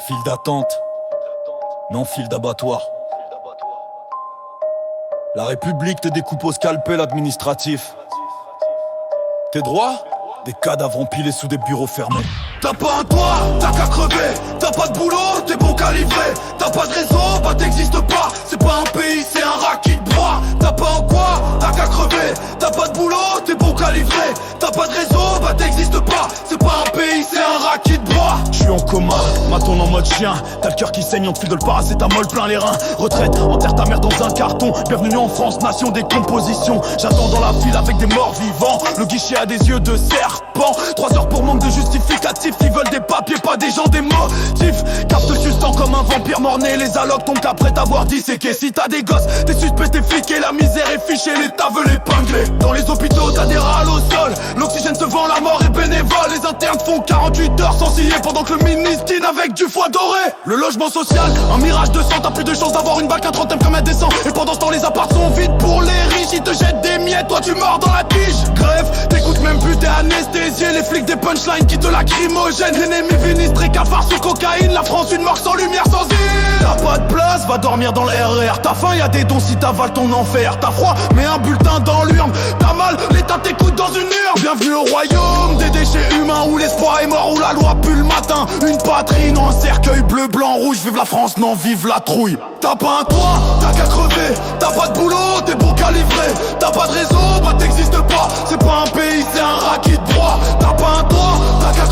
File d'attente, non file d'abattoir. La République te découpe au scalpel administratif. Tes droits? Des cadavres empilés sous des bureaux fermés. T'as pas un toit, t'as qu'à crever. T'as pas de boulot, t'es bon qu'à livrer. T'as pas de réseau, bah t'existes pas. C'est pas un pays, c'est un rat qui te broie. T'as pas en quoi, t'as qu'à crever. T'as pas de boulot, t'es bon qu'à livrer. T'as pas de réseau, bah t'existes pas. C'est pas un pays, c'est un rat qui te broie. J'suis en coma, m'attends en mode chien. T'as le cœur qui saigne, on te file de le paracétamol plein les reins. Retraite, enterre ta mère dans un carton. Bienvenue en France, nation des compositions. J'attends dans la file avec des morts vivants. Le guichet a des yeux de serpent. 3 heures pour manque de justificatifs. Qui veulent des papiers, pas des gens, des motifs. Capte sustant comme un vampire mort-né. Les allocs tombent après t'avoir disséqué. Si t'as des gosses, t'es suspect, t'es fliqué. La misère est fichée, l'État veut l'épingler. Dans les hôpitaux, t'as des râles au sol. L'oxygène se vend, la mort est bénévole. Les internes font 48 heures sans scier pendant que le ministre dîne avec du foie doré. Le logement social, un mirage de sang. T'as plus de chance d'avoir une bac, un trentaine comme un décent. Et pendant ce temps, les apparts sont vides pour les riches. Ils te jettent des miettes, toi tu mords dans la tige. Grève, t'écoutes même plus, t'es anesthésié. Les flics des punchlines qui te lacrymogènent. L'ennemi ministre cafard sous cocaïne. La France une mort sans lumière, sans île. T'as pas de place, va dormir dans le RER. T'as faim, y'a des dons si t'avales ton enfer. T'as froid, mets un bulletin dans l'urne. T'as mal, l'État t'écoute dans une urne. Bienvenue au royaume des déchets humains, où l'espoir est mort, où la loi pue le matin. Une patrie, non un cercueil bleu, blanc, rouge. Vive la France, non vive la trouille. T'as pas un toit, t'as qu'à crever. T'as pas de boulot, t'es bon qu'à livrer. T'as pas de réseau, bah t'existes pas. C'est pas un pays, c'est un rat qui te broie. T'as pas un toit, t'as qu'à